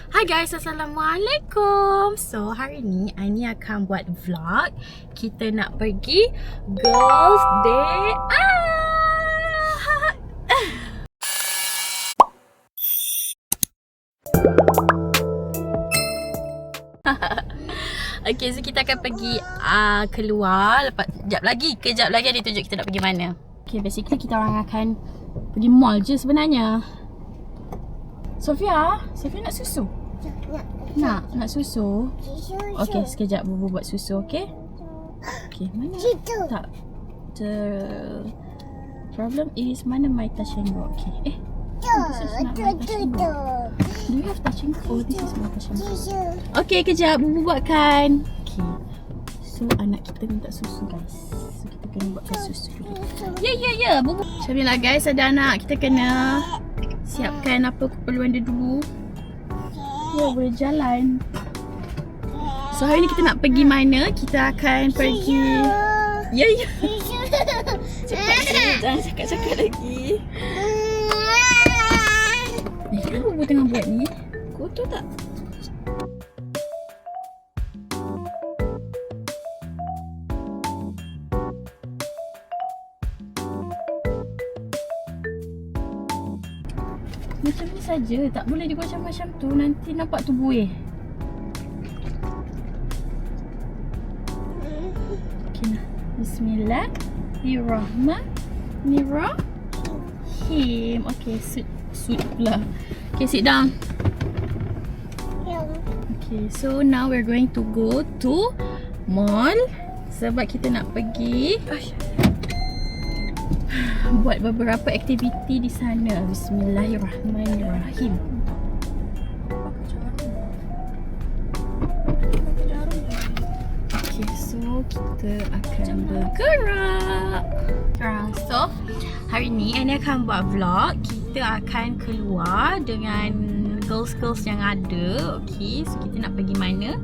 Hai guys, Assalamualaikum. So hari ni Aini akan buat vlog. Kita nak pergi Girls Day out. Okay, so kita akan pergi keluar. Lepas kejap lagi dia tunjuk kita nak pergi mana. Okay, basically kita orang akan pergi mall je sebenarnya. Sofia nak susu? Nak susu? Okay, sekejap Bubu buat susu, okay? Okay, mana? Tak. The problem is mana my touch and go, okay? This is not my touch and go. Do you have touch and go? Oh, this is my touch and go. Okay, kejap Bubu buatkan. Okay. So, anak kita minta susu guys. So, kita kena buatkan susu dulu. Ya, Bubu. Macam ni lah guys, ada anak. Kita kena siapkan apa keperluan dia dulu. Boleh jalan. So hari ni kita nak pergi mana? Kita akan pergi. Ya. Cepat, jangan cakap-cakap lagi. Apa Bubu tengah buat ni? Kotor tak? Macam ni saja, tak boleh dia macam-macam tu, nanti nampak tu buih. Okay nah. Bismillahirrahmanirrahim. Okay, sit pula. Okay, sit down. Okay, so now we're going to go to mall sebab kita nak pergi buat beberapa aktiviti di sana. Bismillahirrahmanirrahim. Okay, so kita akan bergerak. So, hari ni Aini akan buat vlog. Kita akan keluar dengan girls-girls yang ada. Okay, so kita nak pergi mana?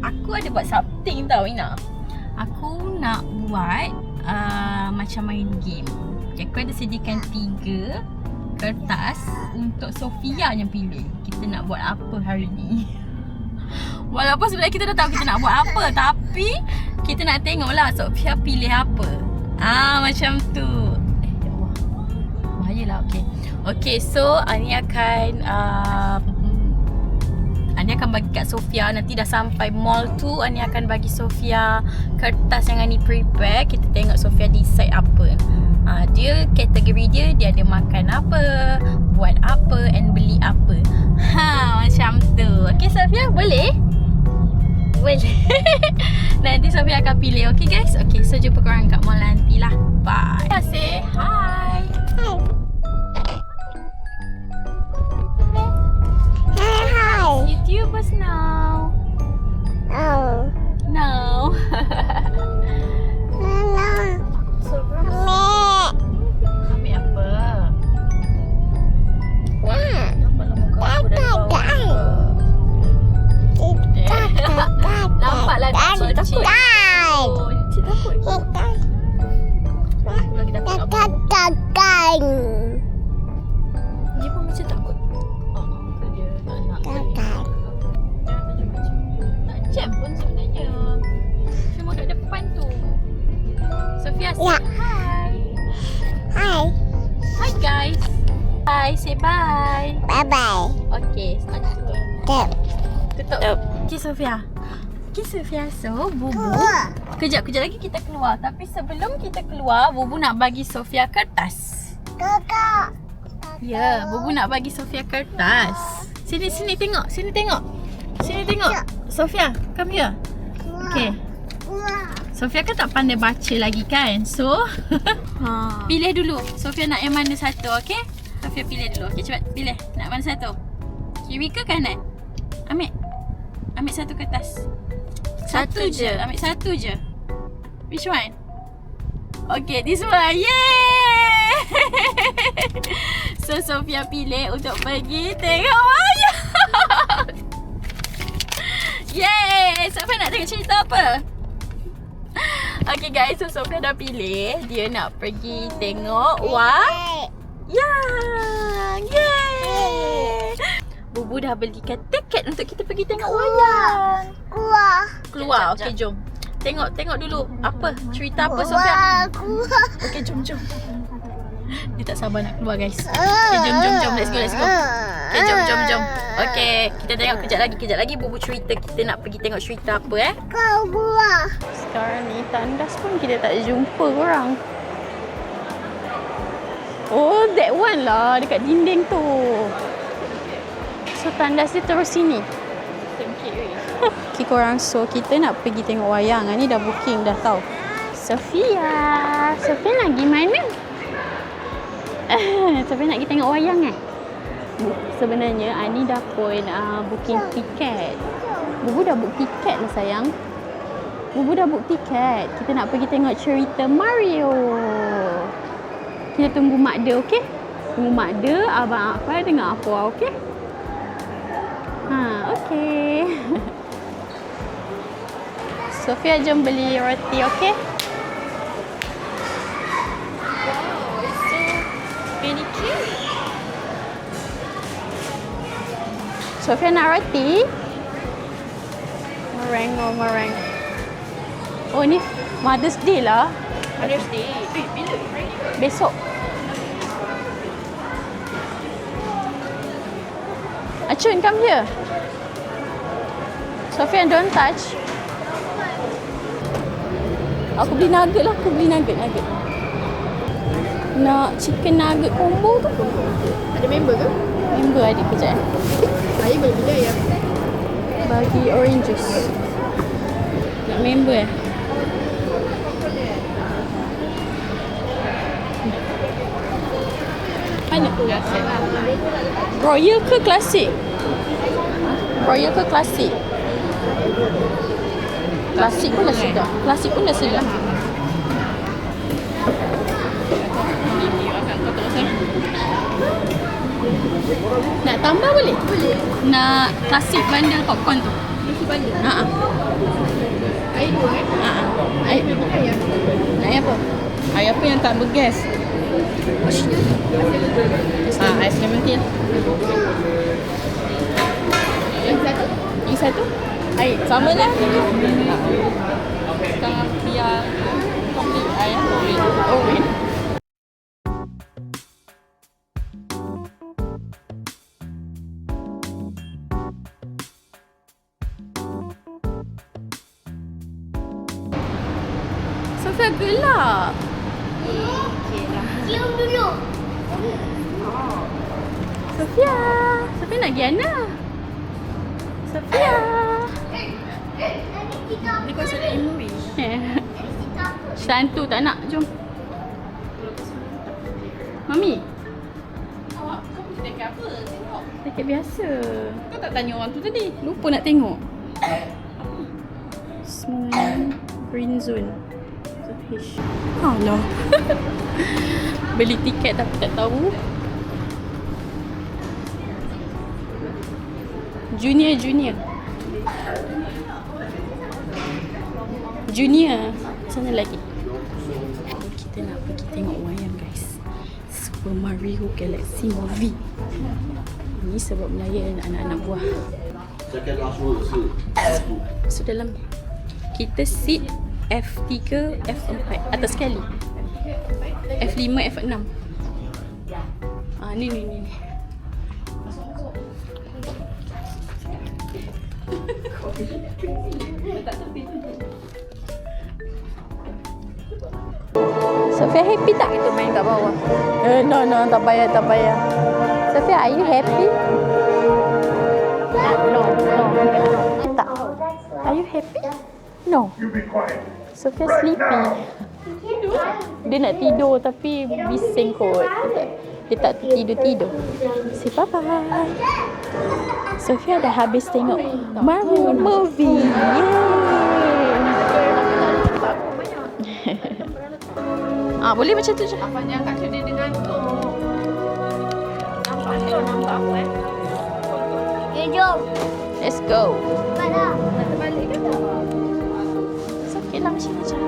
Aku ada buat something tau, Ina. Aku nak buat macam main game. Aku ada sediakan 3 kertas untuk Sofia yang pilih. Kita nak buat apa hari ni. Walaupun sebenarnya kita dah tahu kita nak buat apa, tapi kita nak tengoklah Sofia pilih apa. Macam tu. Ya Allah. Bahayalah, okay, so Ani akan bagi kat Sofia. Nanti dah sampai mall tu, Ani akan bagi Sofia kertas yang Ani prepare. Kita tengok Sofia decide apa. Dia kategori dia ada makan apa, buat apa and beli apa. Macam tu. Okay Sofia, boleh? Boleh. Nanti Sofia akan pilih, okay guys? Okay, so jumpa korang kat mall nanti lah. Bye. Say hi. Hi. YouTubers now. No. Ambil apa? Nampaklah kecil. Cik takut. Aku lagi dapat abang. Dia pun macam takut. Dia tak nak. Tak jam pun sebenarnya. Cuma kat depan tu. Sofia, say hi. Hi guys. Bye, say bye. Bye. Okay, start. Tutup. Okay Sofia. So Bubu Kejap lagi kita keluar. Tapi sebelum kita keluar, Bubu nak bagi Sofia kertas. Kakak. Ya, Bubu nak bagi Sofia kertas. Sini tengok. Sini tengok. Sofia, come here. Okay. Sofia kan tak pandai baca lagi kan. So pilih dulu Sofia nak yang mana satu, okay? Sofia pilih dulu. Okay, cepat pilih. Nak mana satu? Kiri ke kanan? Ambil satu kertas. Satu je. Ambil satu je. Which one? Okay, this one. Yay! So Sofia pilih untuk pergi tengok wayang. Yay! Sofia nak tengok cerita apa? Okay guys, so Sofia dah pilih. Dia nak pergi tengok wayang. Yay! Bubu dah belikan tiket untuk kita pergi tengok wayang. Keluar. Okey, jom. Tengok dulu apa cerita apa Sofia. Okey, jom. Dia tak sabar nak keluar, guys. Okay, jom. Let's go. Okay, jom. Okay, kita tengok kejap lagi Bubu cerita. Kita nak pergi tengok cerita apa Sekarang ni tandas pun kita tak jumpa korang. Oh, that one lah dekat dinding tu. So tandas dia terus sini. Okay korang, so kita nak pergi tengok wayang. Ni dah booking dah tau. Sofia nak pergi mana? Sofia nak pergi tengok wayang Sebenarnya Ani dah pun booking tiket. Bubu dah book tiket lah sayang. Bubu dah book tiket. Kita nak pergi tengok cerita Mario. Kita tunggu mak dia, okey? Tunggu mak dia, abang Afai dengan Afua, okey? Okey. Sofia jom beli roti, okey? Wow, it's so many cute. Sofia nak roti? Meringue. Oh, ni Mother's Day lah. Mother's Day. Bila? Besok. Acun, come here. Sofia, don't touch. Aku beli nugget lah. Nugget. Nak chicken nugget combo tu. Ada member ke? Member adik kejap. Saya boleh bila ya? Bagi orange juice. Nak member Mana? Royal ke klasik? Klasik pun dah sedap. Nak tambah boleh? Boleh. Nak klasik bundle popcorn tu. Isi balik. Air 2 Air ayam. Nak air apa? Air apa yang tak bergas? Ais lemon tea. Yang satu? Air. Sama lah. Sekarang biar complete air. Orange. Sofia gelap. Cium dulu. Sofia nak pergi mana? Sofia. Ni kau sudah imuri. Santu tak nak, jom. Mami. Awak kau tiket apa? Tengok. Tiket biasa. Kau tak tanya orang tu tadi. Lupa nak tengok. Small green zone. Alah. Beli tiket tapi tak tahu. Junior. Sana lagi. Kita nak pergi tengok wayang, guys. Super Mario Galaxy Movie. Ini sebab melayan anak-anak buah. So dalam kita seat F3, F4 atas sekali. F5, F6. Ni. Sofia happy tak? Kita main kat bawah. No, tak payah. Sofia, are you happy? No. Tak. Are you happy? No. Sofia sleepy. Dia nak tidur tapi bising kot. Dia tak tidur. Say bye-bye. Sofia dah habis tengok Mario movie. Yay. Boleh macam tu je. Apanya kat dia dengan tu. Nampak apa Jom. Let's go. Mana? Nak balik ke tak? Sakit lah macam macam.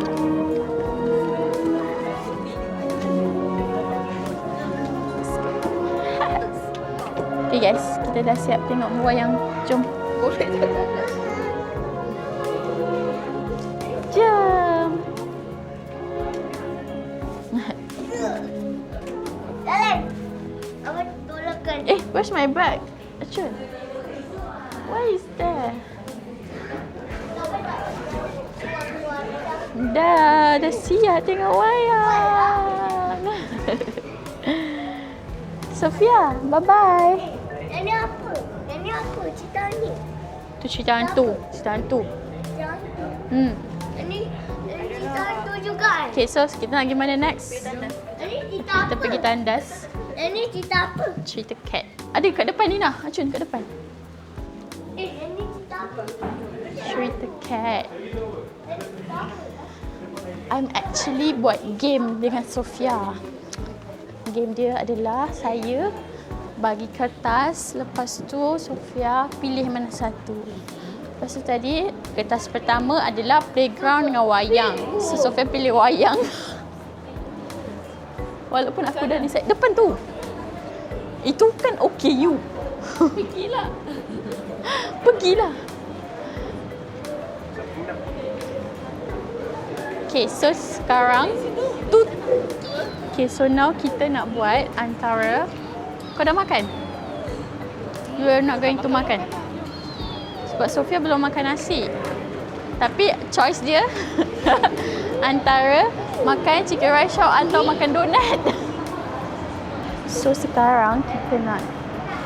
Okay guys, kita dah siap tengok wayang. Jom. Boleh tak ada. Jom. Jalan. Apa tolakkan? Where's my bag? Acun. Where is there? Dah siap tengok wayang. Sofia, bye-bye. Yang ni apa? Yang ni apa? Cerita ni? Tu cerita hantu. Cerita hantu. Cerita hantu. Yang ni cerita hantu juga kan? Okay, so kita nak pergi mana next? Yang ni cerita Kita apa? pergi tandas. Yang ni cerita apa? Cerita cat. Ada kat depan Nina. Acun kat depan. Yang ni cerita apa? Cerita cat. Yang ni cerita apa? I'm actually buat game dengan Sofia. Game dia adalah saya bagi kertas, lepas tu Sofia pilih mana satu. Lepas tu tadi kertas pertama adalah playground dengan wayang. So Sofia pilih wayang. Walaupun aku dah decide depan tu. Itu kan OKU. Pergilah. Pergilah. Okay, so sekarang tu. Okay, so now kita nak buat antara. Kau dah makan? You are not going to makan? Sebab Sofia belum makan nasi. Tapi choice dia antara makan chicken rice shop atau makan donat. So sekarang kita nak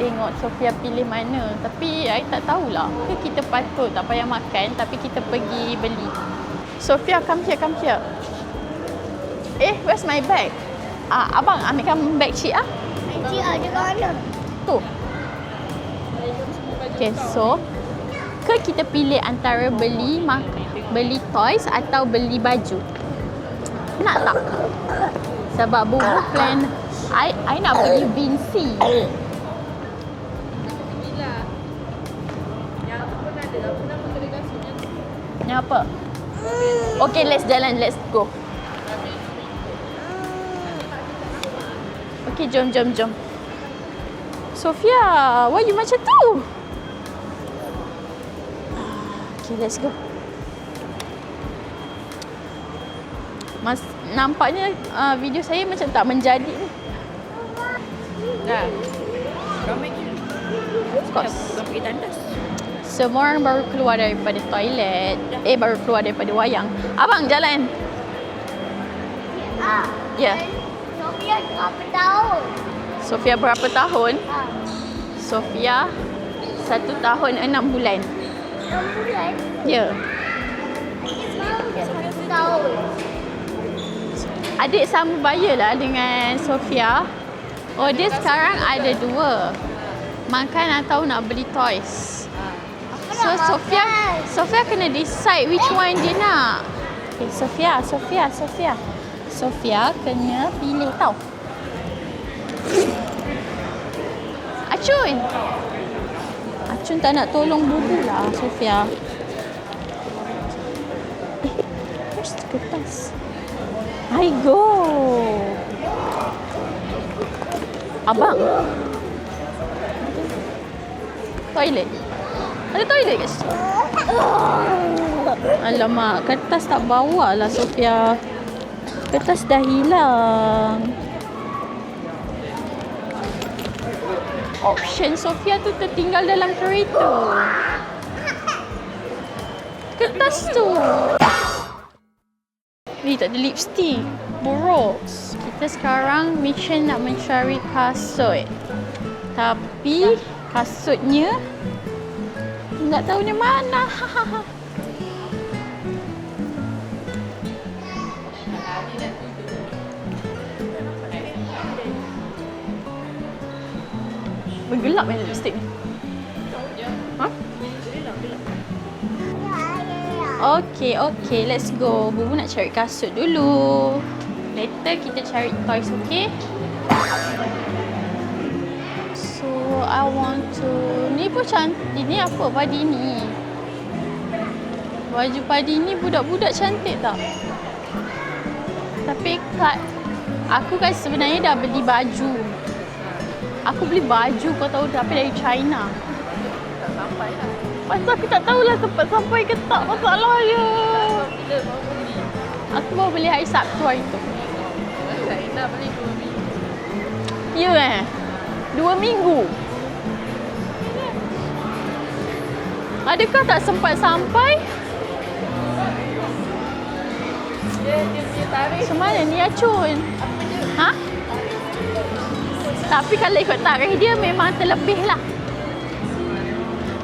tengok Sofia pilih mana. Tapi I tak tahulah. Ke kita patut tak payah makan tapi kita pergi beli. Sofia, come here, come here. Where's my bag? Abang ambilkan bag cik ah. Cik ada kat mana? Tu. Okay, so ke kita pilih antara beli toys atau beli baju? Nak tak? Sebab Bubu plan I nak beli Vinci. Pergilah. Yang tu pun ada. Apa nama kedai kasutnya? Yang apa? Okay, let's jalan. Let's go. Okay, jom. Sofia, why you macam tu? Okay, let's go. Nampaknya video saya macam tak menjadi ni. Dah. Ramai je. Of course. Dah pergi tandas. Semua orang baru keluar daripada toilet. Baru keluar daripada wayang. Abang, jalan. Ya. Sofia berapa tahun? Sofia berapa tahun? Sofia 1 tahun 6 bulan. 6 bulan? Ya. Sekarang 1 tahun. Adik sama baya lah dengan Sofia. Oh, dia sekarang ada 2. Makan atau nak beli toys. So Sofia kena decide which one dia nak. Okay, Sofia kena pilih tau. Acun tak nak tolong Bubu lah Sofia. Where's the kertas? I go. Abang. Toilet. Ada toilet kat situ. Alamak, kertas tak bawa lah Sofia. Kertas dah hilang. Option Sofia tu tertinggal dalam kereta. Kertas tu. Ni tak ada lipstick. Buruk. Kita sekarang mission nak mencari kasut. Tapi kasutnya tak tahu ni mana. Bergelap ni lipstick ni. Ha? Okay, let's go. Bubu nak cari kasut dulu. Later kita cari toys, okay? So, I want to... Ni pun cantik. Ni apa padi ni? Baju padi ni budak-budak cantik tak? Tapi aku kan sebenarnya dah beli baju. Aku beli baju kau tahu tapi dari China. Tak sampai lah. Pasal aku tak tahulah sempat sampai ke tak masalah je. Bila baru beli? Aku baru beli hari Sabtu hari tu. China beli 2 minggu. Ya 2 minggu. Adakah tak sempat sampai? Dia tarik. Macam mana ni Acun? Ha? Tapi kalau ikut tarikh dia memang terlebih lah.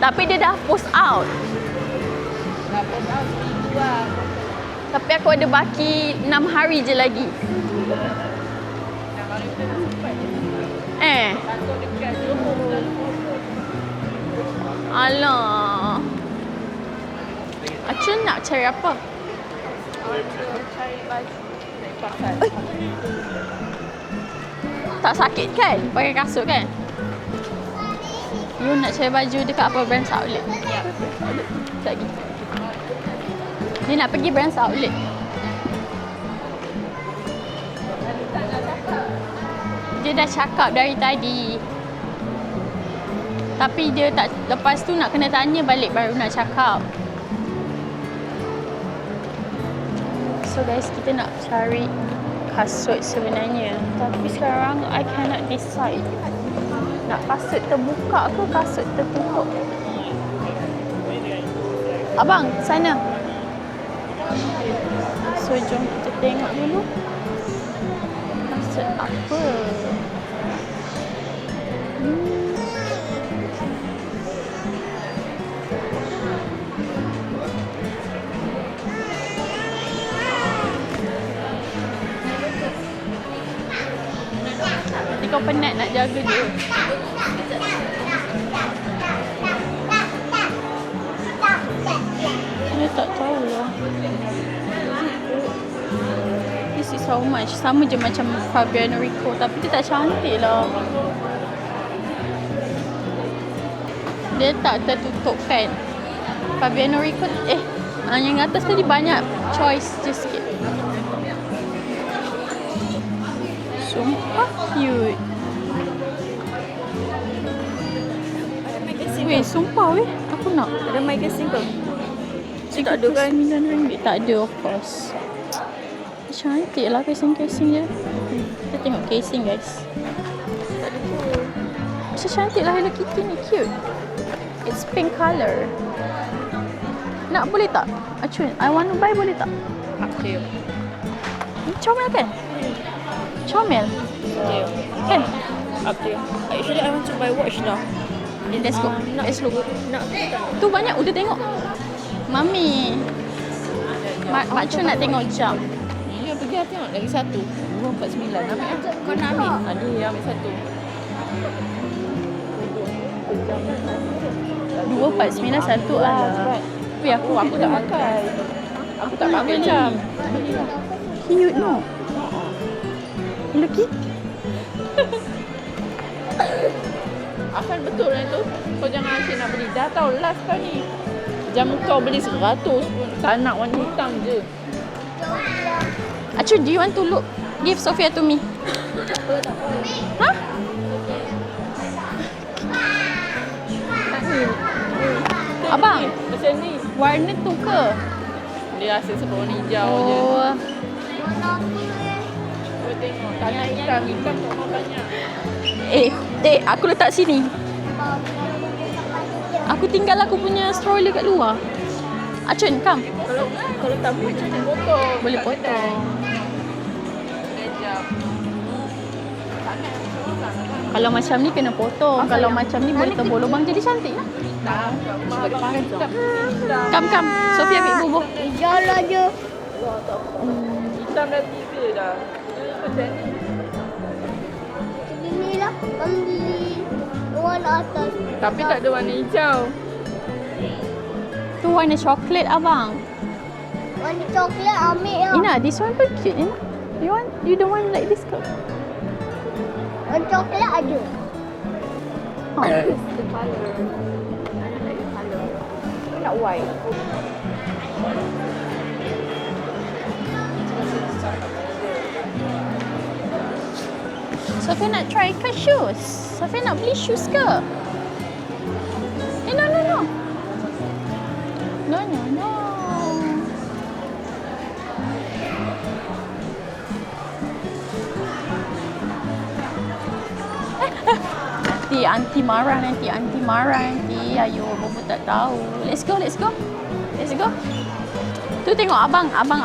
Tapi dia dah post out. Dah post out seminggu lah. Tapi aku ada baki 6 hari je lagi. Dah hari tu dah sampai. Takut dekat Johor dan Alah. Acun nak cari apa? cari baju dari pasar. Tak sakit kan? Pakai kasut kan? You nak cari baju dekat apa? Brands Outlet? Ya. Sekejap lagi. Dia nak pergi Brands Outlet. Dia dah cakap dari tadi. Tapi dia tak, lepas tu nak kena tanya balik baru nak cakap. So guys, kita nak cari kasut sebenarnya. Tapi sekarang I cannot decide. Nak kasut terbuka ke kasut tertutup? Abang, sana. So jom kita tengok dulu. Kasut apa? Nanti kau penat nak jaga dia. Dia tak tahu lah. This is how much. Sama je macam Fabiano Rico. Tapi dia tak cantik lah. Dia tak tertutup kan. Fabiano Rico yang atas tadi banyak choice je sikit. Sumpah cute. Weh, sumpah weh. Aku nak. Ada magazine ke? Tak ada kan? RM9. Tak ada of course. Cantik lah casing-casing dia. Kita tengok casing guys. Tak ada tu. Macam cantik lah Hello Kitty ni. Cute. It's pink colour. Nak boleh tak? Acun, I want to buy boleh tak? Up to you. Ni comel kan? Comel. Okay. Kan? Up to you. Actually, I want to buy watch now. Let's go. Let's look. Nak Tu banyak udah tengok. Mami. Mak Cun nak tengok jam. Ya, pergi lah tengok lagi satu. 249. Ambil kan? Kau nak ambil? Ada, ambil satu. 249 satu lah. Weh, aku tak pakai. Aku tak pakai jam. Cute no. Hello Kitty. Afan betul lah tu. Kau jangan asyik nak beli. Dah tahu last kau ni. Jam kau beli 100 pun. Tak nak warna hitam je. Acun, do you want to look? Give Sophia to me. Hah? Abang, Macam ni. warna tu ke? Dia asyik sebab warna hijau je. Oh, Kau tengok. Tak nak hitam. Hitam tak mau banyak. aku letak sini. Aku tinggal aku punya stroller kat luar. Acun, come. Kalau tak buat macam mana potong? Boleh Kat potong. kedai. Kejap. Tangan orang kan? Kalau macam ni kena potong. Kalau macam ni boleh tebul lubang jadi cantik lah. Tak. Sebab dia pakai hitam. Come. Sophia ambil bubuh. Jalan je. Hitam dah 3 dah. Macam ni. Beginilah membeli warna atas. Tapi tak ada warna hijau. Tu warna coklat abang. Warna coklat ambil lah. Ina, this one pun cute Ina. You don't want like this ke? Warna coklat ada. Oh. The colour. I don't like the colour. Kau nak white. Sophia nak try ke shoes? Sofia nak beli shoes ke? No. No. Nanti aunty marah nanti. Ayo, Bobo tak tahu. Let's go. Tu tengok abang Afan.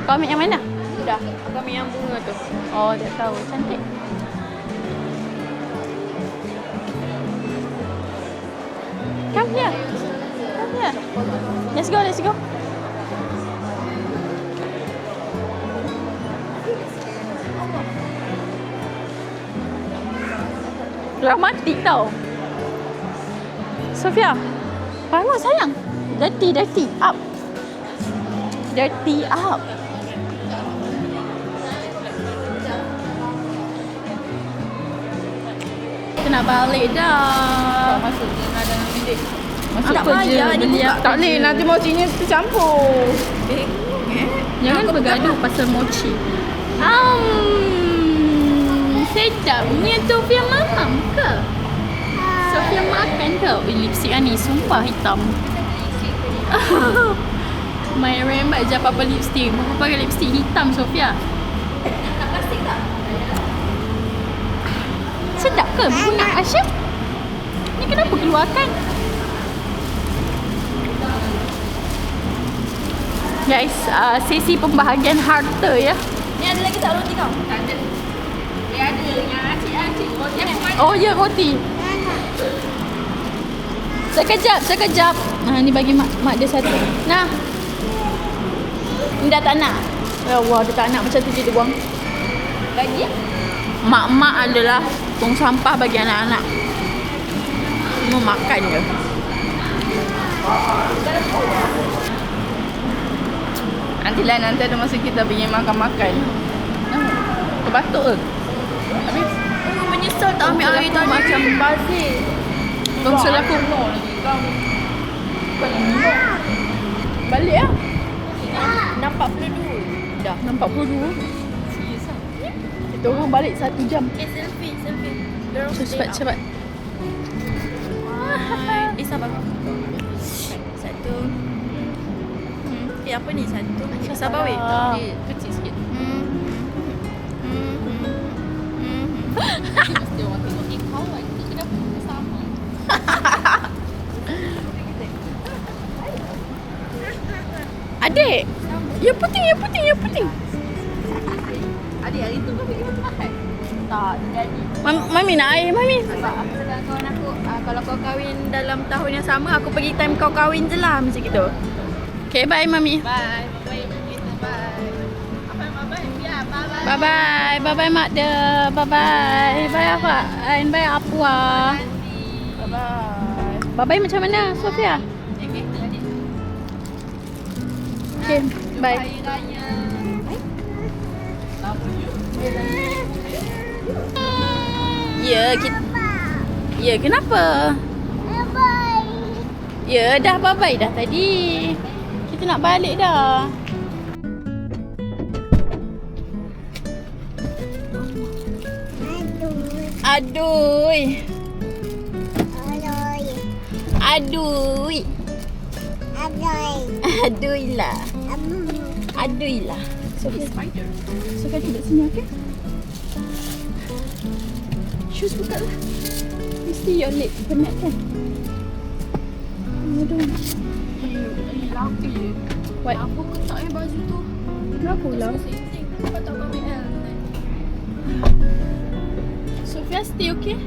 Kau ambil yang mana? Dah, aku ambil yang bunga tu. Oh, tak tahu. Cantik. Come here. Let's go. Dramatik tau. Sofia, bangun sayang. Dirty up. Kita nak balik dah. Masuk je nak dalam bilik. Tak payah, dia buka Tak boleh, nanti mochinya tercampur. Jangan bergaduh pasal mochi. Sedap. Ni Sofia mamam ke? Sofia makan ke? Lipstick ni sumpah hitam. Main rembat je apa-apa lipstick. Berapa pakai lipstick hitam Sofia? Nak plastik tak? Sedap ke? Guna Asyik? Ni kenapa keluarkan? Guys, sesi pembahagian harta ya. Ni ada lagi tak roti kau? Tak ada. Dia ada yang acik-acik roti. Oh ya, roti. Sekejap. Ni bagi mak dia satu. Nah. Ni dah tak nak. Ya Allah, dia tak nak macam tu dia buang. Bagi ya? Mak adalah tong sampah bagi anak-anak. Mau makan je. Nanti ada masa kita pergi makan-makan. Kau batuk ke? Habis Menyesal tak ambil air tadi. macam bazir. Tongsul aku. Balik lah. Nampak 42. Dah. Nampak 42. Kita orang balik 1 jam. Selfie. Dorang Cepat. Sabar. Satu. Apa ni satu? Sabar weh. Kecil sikit. Mesti orang tengok ni kawan ni kenapa sama? Adik. Ya puting. Adik hari tu kau pergi makan? Tak, jadi. Mami nak air, Mami. Sebab aku dengan kawan aku, kalau kau kahwin dalam tahun yang sama, aku pergi time kau kahwin je lah macam gitu. Okay, bye Mami. Bye. Bye. Bye mak dia. Bye Afak. And bye Apua. Bye macam mana Sofia? Okay, bye. Ya, kenapa? Bye. Ya, dah bye-bye dah tadi. Kita nak balik dah. Aduh. Aduh lah. Sofia duduk sini, okey? Shoes buka lah. Mesti your leg penat kan? Aduh. Laki. What? Apa ketak baju tu? Kenapa pula? Sing-sing. Kau tak ambil L. Sofia stay okay?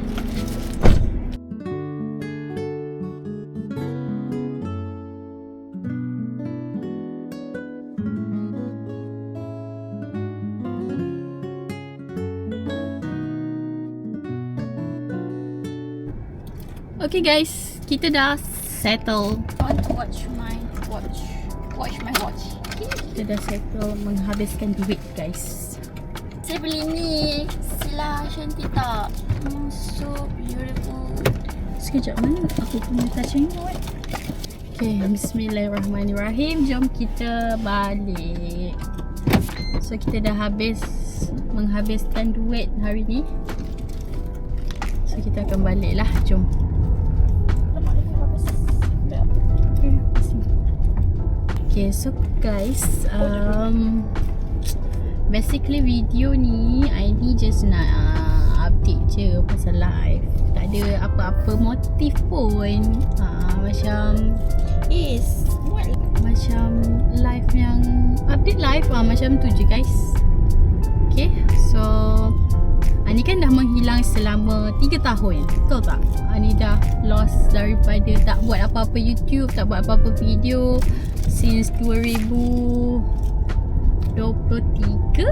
Okay guys, kita dah settle. I want to watch my watch. Watch my watch. Kita dah settle menghabiskan duit guys. Saya beli ni. Sila Shantita. So beautiful. Sekejap, mana aku punya touching what? Okay, bismillahirrahmanirrahim. Jom kita balik. So kita dah menghabiskan duit hari ni. So kita akan balik lah. Jom. Okay, so guys, basically video ni Aini just nak update je pasal live. Tak ada apa-apa motif pun. Macam macam live yang update live macam tu je guys. Okay, so Ani kan dah menghilang selama 3 tahun. Betul tak? Ani dah lost daripada tak buat apa-apa YouTube, tak buat apa-apa video since 2023.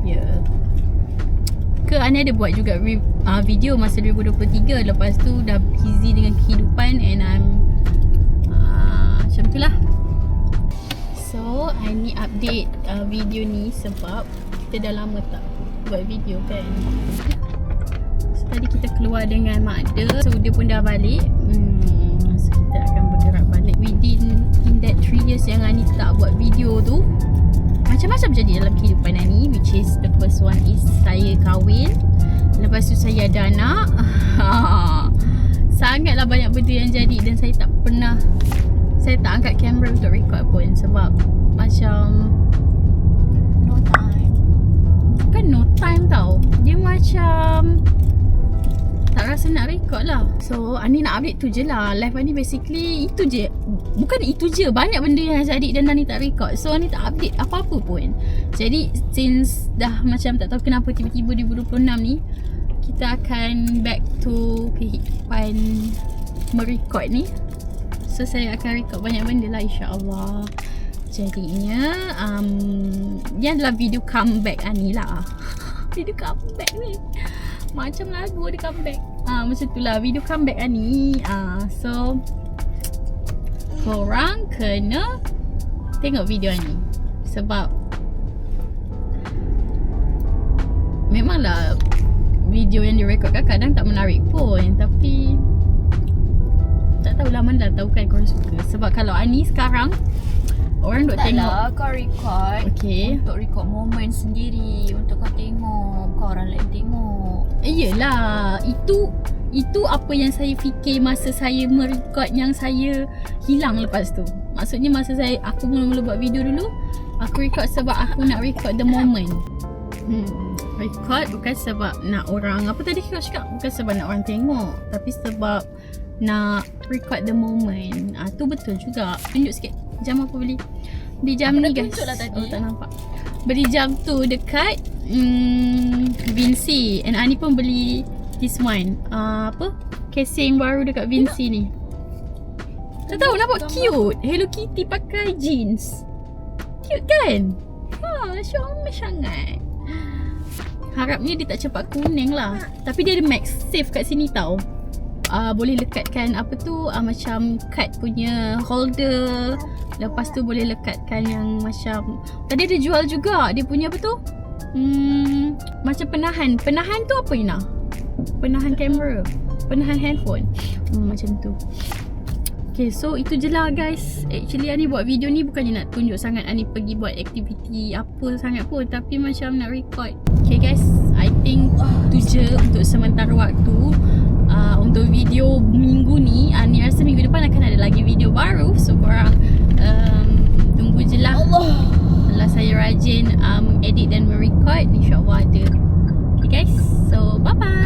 Ya. Ke Ani ada buat juga video masa 2023. Lepas tu dah busy dengan kehidupan and I'm macam tu lah. So Ani update video ni sebab kita dah lama tak buat video kan. So tadi kita keluar dengan Mak Ada. So dia pun dah balik. So kita akan bergerak balik. Within that 3 years yang Ani tak buat video tu, macam-macam jadi dalam kehidupan Ani. Which is the first one is saya kahwin. Lepas tu saya ada anak. Sangatlah banyak benda yang jadi. Dan saya tak angkat kamera untuk record pun. Sebab macam no time. Bukan no time tau. Dia macam tak rasa nak record lah. So Ani nak update tu je lah. Live Ani basically itu je. Bukan itu je, banyak benda yang jadi dan Ani tak record. So Ani tak update apa-apa pun. Jadi since dah macam tak tahu kenapa tiba-tiba 2026 ni, kita akan back to kehidupan merecord ni. So saya akan record banyak benda lah, insyaAllah. Jadinya dia adalah video comeback Ani lah. Video comeback ni macam lagu dia comeback. Macam tu lah video comeback Ani. So korang kena tengok video Ani. Sebab memanglah video yang direkod kadang tak menarik pun. Tapi tak tahulah, mana dah tahu kan korang suka. Sebab kalau Ani sekarang orang duk tengok lah, kau record untuk record moment sendiri, untuk kau tengok, bukan orang lain tengok. Yelah, itu apa yang saya fikir masa saya merecord yang saya hilang lepas tu. Maksudnya masa aku mula-mula buat video dulu, aku record sebab aku nak record the moment. Record bukan sebab nak orang, apa tadi kau cakap? Bukan sebab nak orang tengok, tapi sebab nak record the moment. Tu betul juga. Tunjuk sikit jam apa beli. Di jam ni guys. Tunjuk lah tadi. Oh, tak nampak. Beli jam tu dekat Vinci. And Ani pun beli this one. Casing baru dekat Vinci ni. Tak tahu, nampak cute. Hello Kitty pakai jeans. Cute kan? Syomel sangat. Harapnya dia tak cepat kuning lah. Tapi dia ada MagSafe kat sini tau. Boleh lekatkan macam card punya holder. Lepas tu boleh lekatkan yang macam tadi ada jual juga. Dia punya macam penahan. Penahan tu apa Ina? Penahan kamera, penahan handphone. Macam tu. Okay, so itu je lah guys. Actually Ani buat video ni bukannya nak tunjuk sangat Ani pergi buat aktiviti apa sangat pun, tapi macam nak record. Okay guys, I think tu je untuk sementara waktu. Untuk video minggu ni, Ani rasa minggu depan akan ada lagi video baru. So korang tunggu je lah. Allah saya rajin edit dan merecord, InsyaAllah ada. Okay guys, so bye bye.